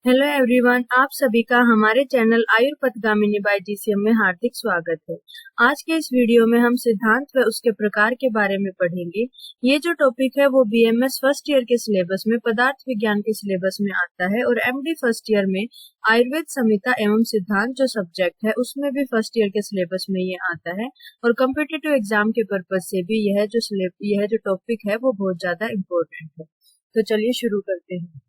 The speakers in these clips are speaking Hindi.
हेलो एवरीवन, आप सभी का हमारे चैनल आयुर्पथगामिनी बाय जीसीएम में हार्दिक स्वागत है। आज के इस वीडियो में हम सिद्धांत व उसके प्रकार के बारे में पढ़ेंगे। ये जो टॉपिक है वो बीएमएस फर्स्ट ईयर के सिलेबस में पदार्थ विज्ञान के सिलेबस में आता है और एमडी फर्स्ट ईयर में आयुर्वेद संहिता एवं सिद्धांत जो सब्जेक्ट है उसमें भी फर्स्ट ईयर के सिलेबस में ये आता है और कॉम्पिटिटिव एग्जाम के पर्पज से भी यह जो टॉपिक है वो बहुत ज्यादा इम्पोर्टेंट है। तो चलिए शुरू करते हैं।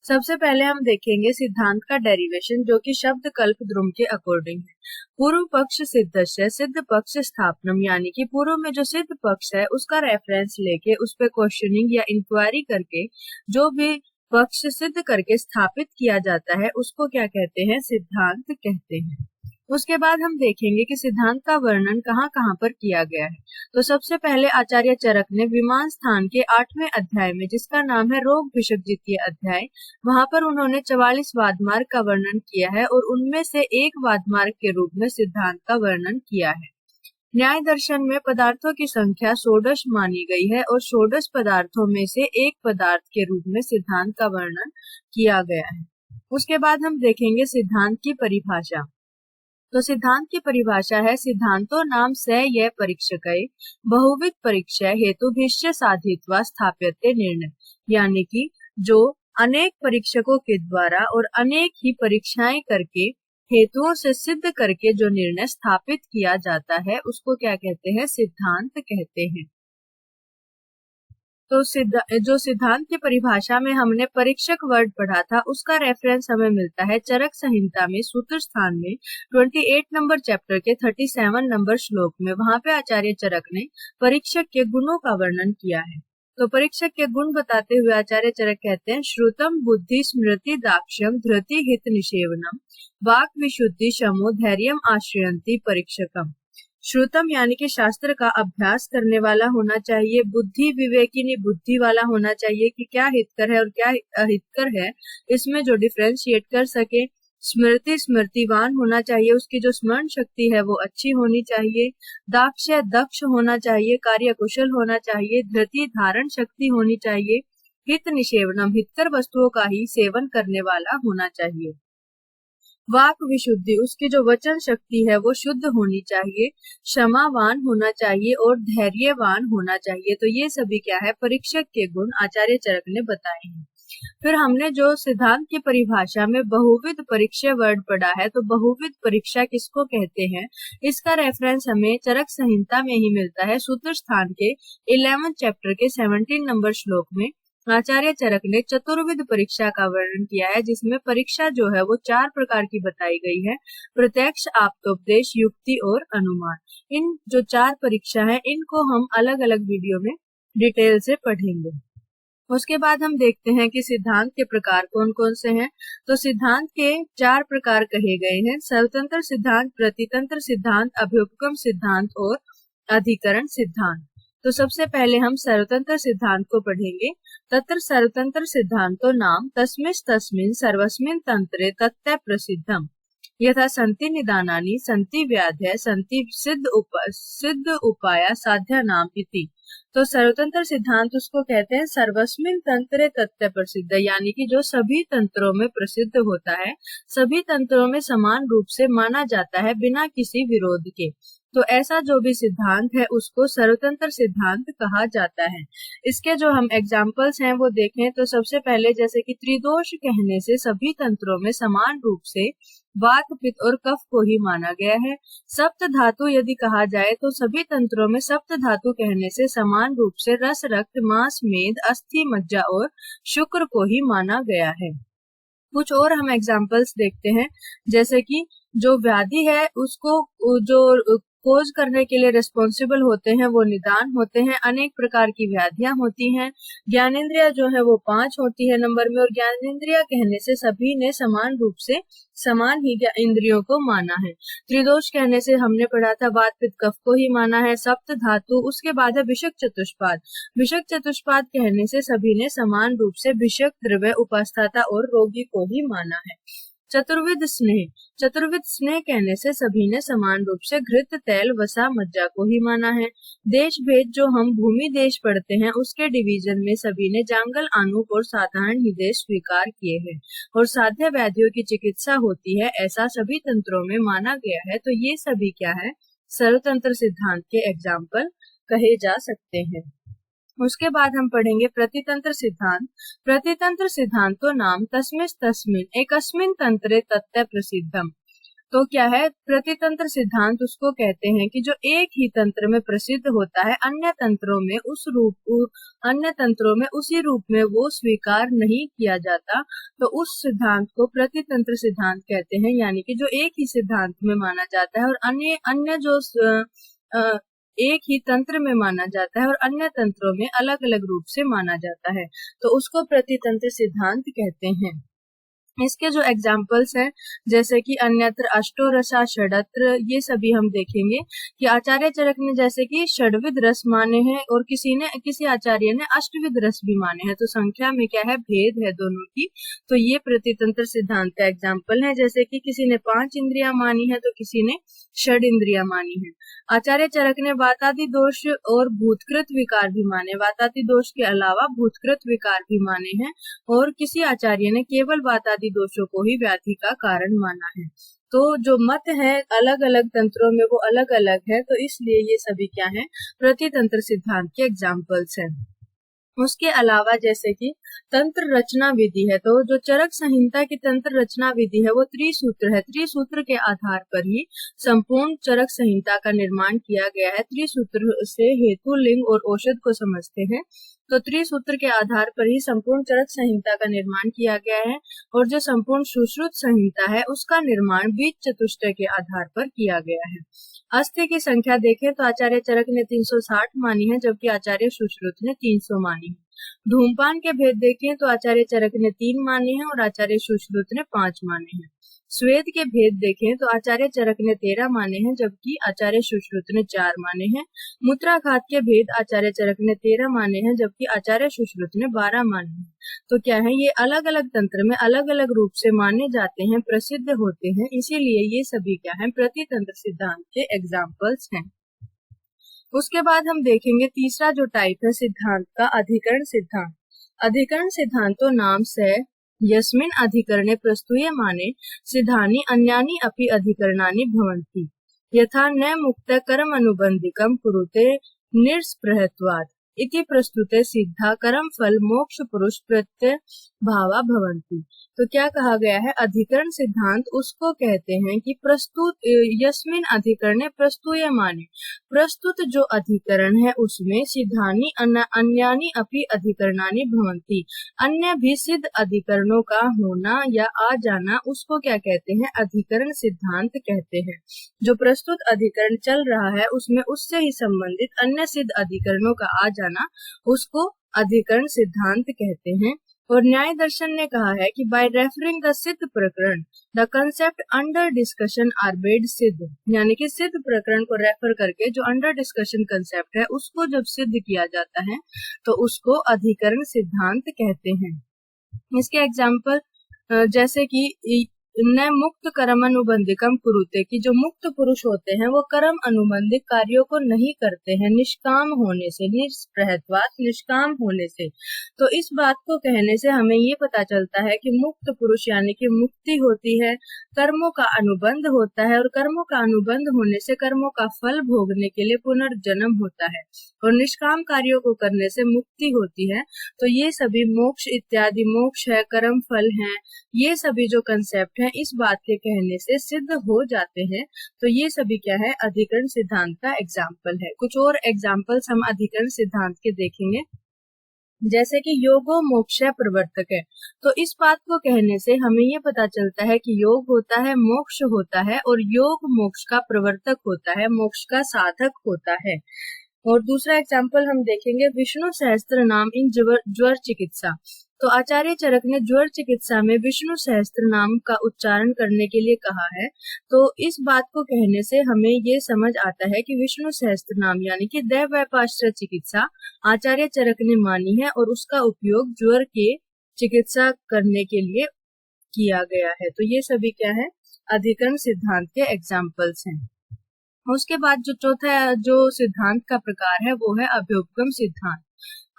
सबसे पहले हम देखेंगे सिद्धांत का डेरिवेशन, जो कि शब्द कल्प द्रुम के अकॉर्डिंग है। पूर्व पक्ष सिद्धस्य सिद्ध पक्ष स्थापनम, यानी कि पूर्व में जो सिद्ध पक्ष है उसका रेफरेंस लेके उस पर क्वेश्चनिंग या इंक्वायरी करके जो भी पक्ष सिद्ध करके स्थापित किया जाता है उसको क्या कहते हैं, सिद्धांत कहते हैं। उसके बाद हम देखेंगे कि सिद्धांत का वर्णन कहाँ कहाँ पर किया गया है। तो सबसे पहले आचार्य चरक ने विमान स्थान के 8वें अध्याय में, जिसका नाम है रोग विषक द्वितीय अध्याय, वहां पर उन्होंने 44 वादमार्ग का वर्णन किया है और उनमें से एक वादमार्ग के रूप में सिद्धांत का वर्णन किया है। न्याय दर्शन में पदार्थों की संख्या 16 मानी गई है और 16 पदार्थों में से एक पदार्थ के रूप में सिद्धांत का वर्णन किया गया है। उसके बाद हम देखेंगे सिद्धांत की परिभाषा। तो सिद्धांत की परिभाषा है, सिद्धांतो नाम स ये परीक्षकय बहुविध परीक्षा हेतुभिश्च साधित्वा स्थाप्यते निर्णय, यानी कि जो अनेक परीक्षकों के द्वारा और अनेक ही परीक्षाएं करके हेतुओं से सिद्ध करके जो निर्णय स्थापित किया जाता है उसको क्या कहते हैं, सिद्धांत कहते हैं। तो जो सिद्धांत की परिभाषा में हमने परीक्षक वर्ड पढ़ा था उसका रेफरेंस हमें मिलता है चरक संहिता में सूत्र स्थान में 28 नंबर चैप्टर के 37 नंबर श्लोक में। वहां पे आचार्य चरक ने परीक्षक के गुणों का वर्णन किया है। तो परीक्षक के गुण बताते हुए आचार्य चरक कहते हैं, श्रुतम बुद्धि स्मृति दाक्ष्यम धृति हित निषेवनम वाक विशुद्धि शमो धैर्यम आश्रयंती परीक्षकम। श्रुतम यानी कि शास्त्र का अभ्यास करने वाला होना चाहिए, बुद्धि विवेकिनी बुद्धि वाला होना चाहिए कि क्या हितकर है और क्या अहितकर है इसमें जो डिफरेंशिएट कर सके। स्मृति स्मृतिवान होना चाहिए, उसकी जो स्मरण शक्ति है वो अच्छी होनी चाहिए। दाक्ष्य दक्ष होना चाहिए, कार्य कुशल होना चाहिए। धृति धारण शक्ति होनी चाहिए। हित निषेवनम हितकर वस्तुओं का ही सेवन करने वाला होना चाहिए। वाक विशुद्धि उसकी जो वचन शक्ति है वो शुद्ध होनी चाहिए। क्षमावान होना चाहिए और धैर्यवान होना चाहिए। तो ये सभी क्या है, परीक्षक के गुण आचार्य चरक ने बताए हैं। फिर हमने जो सिद्धांत की परिभाषा में बहुविध परीक्षा वर्ड पढ़ा है, तो बहुविध परीक्षा किसको कहते हैं, इसका रेफरेंस हमें चरक संहिता में ही मिलता है सूत्र स्थान के 11 चैप्टर के 17 नंबर श्लोक में। आचार्य चरक ने चतुर्विध परीक्षा का वर्णन किया है, जिसमें परीक्षा जो है वो 4 प्रकार की बताई गई है, प्रत्यक्ष, आप्तोपदेश, युक्ति और अनुमान। इन जो 4 परीक्षा है इनको हम अलग अलग वीडियो में डिटेल से पढ़ेंगे। उसके बाद हम देखते हैं कि सिद्धांत के प्रकार कौन कौन से हैं। तो सिद्धांत के 4 प्रकार कहे गए हैं, स्वतंत्र सिद्धांत, प्रतितंत्र सिद्धांत, अभ्युपगम सिद्धांत और अधिकरण सिद्धांत। तो सबसे पहले हम सर्वतंत्र सिद्धांत को पढ़ेंगे। तत्र सर्वतंत्र सिद्धांतो नाम तस्मिन् सर्वस्मिन् तंत्रे तत्ते प्रसिद्धम यथा संति निदानानि संति व्याधय संति सिद्ध उपाया साध्या नाम इति। तो सर्वतंत्र सिद्धांत उसको कहते हैं सर्वस्मिन् तंत्रे तत्ते प्रसिद्ध, यानी कि जो सभी तंत्रों में प्रसिद्ध होता है, सभी तंत्रों में समान रूप से माना जाता है बिना किसी विरोध के। तो ऐसा जो भी सिद्धांत है उसको सर्वतंत्र सिद्धांत कहा जाता है। इसके जो हम एग्जाम्पल्स हैं वो देखें तो सबसे पहले जैसे कि त्रिदोष कहने से सभी तंत्रों में समान रूप से वात पित्त और कफ को ही माना गया है। सप्त धातु यदि कहा जाए तो सभी तंत्रों में सप्त धातु कहने से समान रूप से रस, रक्त, मांस, मेद, अस्थि, मज्जा और शुक्र को ही माना गया है। कुछ और हम एग्जाम्पल्स देखते हैं, जैसे कि जो व्याधि है उसको जो खोज करने के लिए रिस्पॉन्सिबल होते हैं वो निदान होते हैं। अनेक प्रकार की व्याधियां होती हैं। ज्ञानेंद्रिया जो है वो 5 होती है नंबर में, और ज्ञानेंद्रिया कहने से सभी ने समान रूप से समान ही इंद्रियों को माना है। त्रिदोष कहने से हमने पढ़ा था वात पित्त कफ को ही माना है। सप्त धातु, उसके बाद है विषक चतुष्पाद। विषक चतुष्पाद कहने से सभी ने समान रूप से विषक, द्रव्य, उपास्थाता और रोगी को ही माना है। चतुर्विध स्नेह, चतुर्विध स्नेह कहने से सभी ने समान रूप से घृत, तेल, वसा, मज्जा को ही माना है। देश भेद जो हम भूमि देश पढ़ते हैं उसके डिवीजन में सभी ने जांगल, आनूप और साधारण ही देश स्वीकार किए हैं और साध्य व्याधियों की चिकित्सा होती है ऐसा सभी तंत्रों में माना गया है। तो ये सभी क्या है, सर्वतंत्र सिद्धांत के एग्जाम्पल कहे जा सकते हैं। उसके बाद हम पढ़ेंगे प्रतितंत्र सिद्धांत। प्रतितंत्र सिद्धांतो नाम तस्मिन् तस्मिन् एकस्मिन् तंत्रे तत्ते प्रसिद्धम। तो क्या है, प्रतितंत्र सिद्धांत उसको कहते हैं कि जो एक ही तंत्र में प्रसिद्ध होता है, अन्य तंत्रों में उसी रूप में वो स्वीकार नहीं किया जाता, तो उस सिद्धांत को प्रतितंत्र सिद्धांत कहते हैं। यानी कि जो एक ही सिद्धांत में माना जाता है और अन्य जो एक ही तंत्र में माना जाता है और अन्य तंत्रों में अलग अलग रूप से माना जाता है, तो उसको प्रतितंत्र सिद्धांत कहते हैं। इसके जो एग्जाम्पल्स हैं जैसे कि अन्यत्र, अष्टो रसा, षडत्र, ये सभी हम देखेंगे कि आचार्य चरक ने जैसे कि षडविध रस माने हैं और किसी आचार्य ने अष्टविध रस भी माने हैं। तो संख्या में क्या है, भेद है दोनों की। तो ये प्रतितंत्र सिद्धांत का एग्जाम्पल है। जैसे कि किसी ने 5 इंद्रियां मानी है तो किसी ने षड इंद्रियां मानी है। आचार्य चरक ने वातादि दोष और भूतकृत विकार भी माने, वातादि दोष के अलावा भूतकृत विकार भी माने हैं, और किसी आचार्य ने केवल वातादि दोषों को ही व्याधि का कारण माना है। तो जो मत है अलग अलग तंत्रों में वो अलग अलग है, तो इसलिए ये सभी क्या है, प्रतितंत्र सिद्धांत के एग्जाम्पल्स हैं। उसके अलावा जैसे कि तंत्र रचना विधि है, तो जो चरक संहिता की तंत्र रचना विधि है वो त्रिसूत्र है। त्रिसूत्र के आधार पर ही संपूर्ण चरक संहिता का निर्माण किया गया है। त्रिसूत्र से हेतु, लिंग और औषध को समझते हैं। तो त्रिसूत्र के आधार पर ही संपूर्ण चरक संहिता का निर्माण किया गया है, और जो संपूर्ण सुश्रुत संहिता है उसका निर्माण बीज चतुष्टय के आधार पर किया गया है। अस्थि की संख्या देखें तो आचार्य चरक ने 360 मानी है, जबकि आचार्य सुश्रुत ने 300 मानी है। धूमपान के भेद देखें तो आचार्य चरक ने 3 माने हैं और आचार्य सुश्रुत ने 5 माने हैं। स्वेद के भेद देखें तो आचार्य चरक ने 13 माने हैं, जबकि आचार्य सुश्रुत ने 4 माने हैं। मूत्राघात के भेद आचार्य चरक ने 13 माने हैं, जबकि आचार्य सुश्रुत ने 12 माने हैं। तो क्या है, ये अलग अलग तंत्र में अलग अलग रूप से माने जाते हैं, प्रसिद्ध होते हैं, इसीलिए ये सभी क्या है, प्रतितंत्र सिद्धांत के एग्जाम्पल्स हैं। उसके बाद हम देखेंगे तीसरा जो टाइप है सिद्धांत का, अधिकरण सिद्धांत। अधिकरण सिद्धांतो नाम से यस्मिन् अधिकरणे प्रस्तूयमाने सिद्धानि अन्यानि अपि अधिकरणानि भवन्ति, यथा न मुक्त कर्म अनुबंधिकम कुरुते निष्प्रहत्वात् इति प्रस्तुते सिद्धा कर्म फल मोक्ष पुरुष प्रत्यय भावा भवन्ति। तो क्या कहा गया है, अधिकरण सिद्धांत उसको कहते हैं कि प्रस्तुत यस्मिन् अधिकरणे प्रस्तूयमाने, प्रस्तुत जो अधिकरण है उसमें सिद्धानि अन्यानि अपि अधिकरणानि भवन्ति, अन्य भी सिद्ध अधिकरणों का होना या आ जाना, उसको क्या कहते हैं, अधिकरण सिद्धांत कहते हैं। जो प्रस्तुत अधिकरण चल रहा है उसमें उससे ही संबंधित अन्य सिद्ध अधिकरणों का आ जाना, उसको अधिकरण सिद्धांत कहते हैं। और न्याय दर्शन ने कहा है कि बाय रेफरिंग द सिद्ध प्रकरण the concept under discussion are made सिद्ध, यानी कि सिद्ध प्रकरण को रेफर करके जो अंडर डिस्कशन कंसेप्ट है उसको जब सिद्ध किया जाता है तो उसको अधिकरण सिद्धांत कहते हैं। इसके एग्जाम्पल जैसे कि न मुक्त कर्म अनुबंधिकम कुरुते, कि जो मुक्त पुरुष होते हैं वो कर्म अनुबंधिक कार्यों को नहीं करते हैं निष्काम होने से, निष्प्रहत्वात् निष्काम होने से। तो इस बात को कहने से हमें ये पता चलता है कि मुक्त पुरुष यानी कि मुक्ति होती है, कर्मों का अनुबंध होता है, और कर्मों का अनुबंध होने से कर्मों का फल भोगने के लिए पुनर्जन्म होता है, और निष्काम कार्यों को करने से मुक्ति होती है। तो ये सभी मोक्ष इत्यादि, मोक्ष है, कर्म फल है, ये सभी जो कंसेप्ट है इस बात के कहने से सिद्ध हो जाते हैं। तो ये सभी क्या है, अधिकरण सिद्धांत का एग्जाम्पल है। कुछ और एग्जाम्पल्स हम अधिकरण सिद्धांत के देखेंगे, जैसे कि योगो मोक्ष प्रवर्तक है। तो इस बात को कहने से हमें ये पता चलता है कि योग होता है, मोक्ष होता है, और योग मोक्ष का प्रवर्तक होता है, मोक्ष का साधक होता है। और दूसरा एग्जाम्पल हम देखेंगे विष्णु सहस्त्र नाम इन ज्वर चिकित्सा। तो आचार्य चरक ने ज्वर चिकित्सा में विष्णु सहस्त्र नाम का उच्चारण करने के लिए कहा है। तो इस बात को कहने से हमें ये समझ आता है कि विष्णु सहस्त्र नाम यानी कि दैवैपाश्रय चिकित्सा आचार्य चरक ने मानी है, और उसका उपयोग ज्वर के चिकित्सा करने के लिए किया गया है। तो ये सभी क्या है, अधिकरण सिद्धांत के एग्जाम्पल्स हैं। उसके बाद जो चौथा जो सिद्धांत का प्रकार है वो है अभ्युपगम सिद्धांत।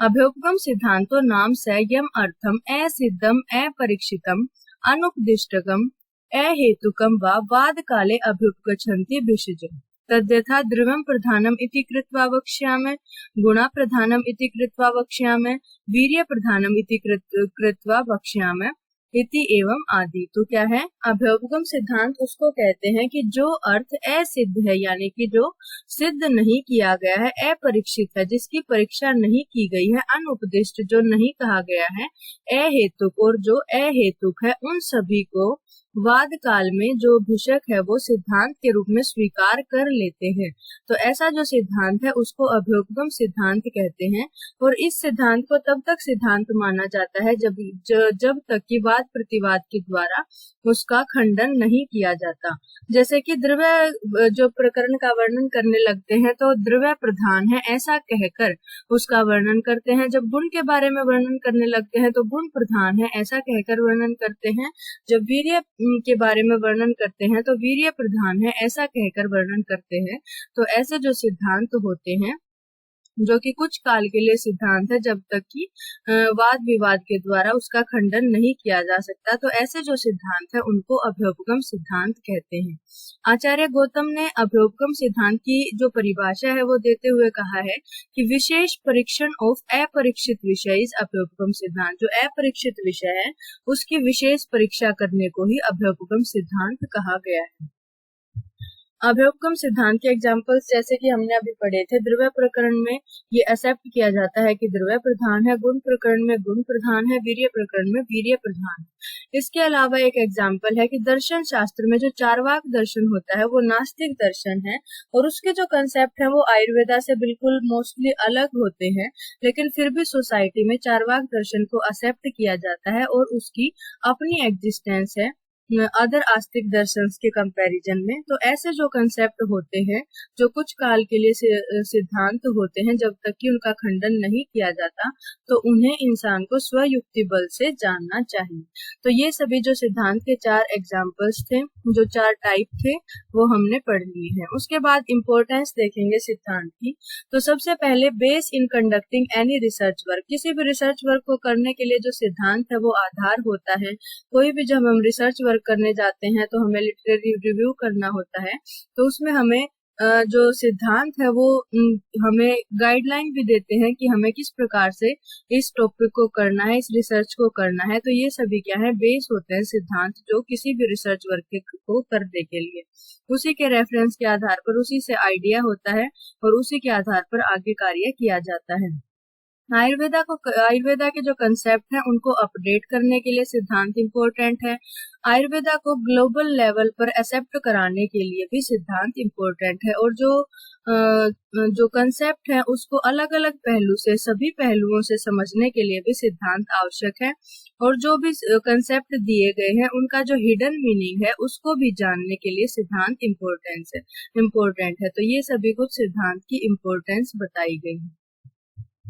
अभ्युपगम सिद्धांत तो नाम संयम अर्थम असिद्धम अपरीक्षितम अनुपदिष्टकम अहेतुकम व वाद काले अभ्युपगच्छन्ति भिषज तद्यथा ध्रुवम प्रधानम इति कृत्वा वक्ष्यामि, गुणा प्रधानम इति कृत्वा वक्ष्यामि, वीर्य प्रधानम इति कृत्वा वक्ष्यामि इति एवं आदि। तो क्या है, अभ्युपगम सिद्धांत उसको कहते हैं कि जो अर्थ असिद्ध है, यानी कि जो सिद्ध नहीं किया गया है, अपरीक्षित है, जिसकी परीक्षा नहीं की गई है, अनुपदिष्ट जो नहीं कहा गया है, अहेतुक और जो अहेतुक है, उन सभी को वाद काल में जो भिषक है वो सिद्धांत के रूप में स्वीकार कर लेते हैं। तो ऐसा जो सिद्धांत है उसको अभ्युपगम सिद्धांत कहते हैं। और इस सिद्धांत को तब तक सिद्धांत माना जाता है जब तक कि वाद प्रतिवाद के द्वारा उसका खंडन नहीं किया जाता। जैसे कि द्रव्य जो प्रकरण का वर्णन करने लगते हैं तो द्रव्य प्रधान है ऐसा कहकर उसका वर्णन करते हैं। जब गुण के बारे में वर्णन करने लगते हैं तो गुण प्रधान है ऐसा कहकर वर्णन करते हैं। जब वीर्य के बारे में वर्णन करते हैं तो वीर्य प्रधान है ऐसा कहकर वर्णन करते हैं। तो ऐसे जो सिद्धांत होते हैं जो कि कुछ काल के लिए सिद्धांत है, जब तक कि वाद विवाद के द्वारा उसका खंडन नहीं किया जा सकता, तो ऐसे जो सिद्धांत है उनको अभ्युपगम सिद्धांत कहते हैं। आचार्य गौतम ने अभ्युपगम सिद्धांत की जो परिभाषा है वो देते हुए कहा है कि विशेष परीक्षण ऑफ अपरीक्षित विषय इज अभ्युपगम सिद्धांत। जो अपरीक्षित विषय है उसकी विशेष परीक्षा करने को ही अभ्युपगम सिद्धांत कहा गया है। अभ्युपगम सिद्धांत के एग्जाम्पल्स जैसे कि हमने अभी पढ़े थे, द्रव्य प्रकरण में ये एक्सेप्ट किया जाता है कि द्रव्य प्रधान है, गुण प्रकरण में गुण प्रधान है, वीर्य प्रकरण में वीर्य प्रधान है। इसके अलावा एक एग्जाम्पल है कि दर्शन शास्त्र में जो चार्वाक दर्शन होता है वो नास्तिक दर्शन है और उसके जो कंसेप्ट है वो आयुर्वेदा से बिल्कुल मोस्टली अलग होते हैं, लेकिन फिर भी सोसाइटी में चार्वाक दर्शन को एक्सेप्ट किया जाता है और उसकी अपनी एग्जिस्टेंस है अदर आस्तिक दर्शंस के कंपैरिजन में। तो ऐसे जो कंसेप्ट होते हैं जो कुछ काल के लिए सिद्धांत होते हैं, जब तक कि उनका खंडन नहीं किया जाता तो उन्हें इंसान को स्वयुक्ति बल से जानना चाहिए। तो ये सभी जो सिद्धांत के 4 एग्जाम्पल्स थे, जो 4 टाइप थे, वो हमने पढ़ लिए हैं। उसके बाद इम्पोर्टेंस देखेंगे सिद्धांत की। तो सबसे पहले base in conducting any research work. किसी भी रिसर्च वर्क को करने के लिए जो सिद्धांत है वो आधार होता है। कोई भी जब हम रिसर्च वर्क करने जाते हैं तो हमें लिटरेरी रिव्यू करना होता है, तो उसमें हमें जो सिद्धांत है वो हमें गाइडलाइन भी देते हैं कि हमें किस प्रकार से इस टॉपिक को करना है, इस रिसर्च को करना है। तो ये सभी क्या है, बेस होते हैं सिद्धांत जो किसी भी रिसर्च वर्क को करने के लिए। उसी के रेफरेंस के आधार पर उसी से आइडिया होता है और उसी के आधार पर आगे कार्य किया जाता है। आयुर्वेदा के जो कंसेप्ट हैं उनको अपडेट करने के लिए सिद्धांत इम्पोर्टेंट है। आयुर्वेदा को ग्लोबल लेवल पर एक्सेप्ट कराने के लिए भी सिद्धांत इम्पोर्टेंट है। और जो कंसेप्ट है उसको अलग अलग पहलू से, सभी पहलुओं से समझने के लिए भी सिद्धांत आवश्यक है। और जो भी कंसेप्ट दिए गए हैं उनका जो हिडन मीनिंग है उसको भी जानने के लिए सिद्धांत इम्पोर्टेंट है। तो ये सभी कुछ सिद्धांत की इम्पोर्टेंस बताई गई है।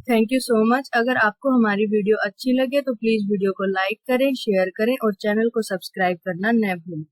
Thank you so much. अगर आपको हमारी वीडियो अच्छी लगे तो प्लीज वीडियो को लाइक करें, शेयर करें और चैनल को सब्सक्राइब करना न भूलें।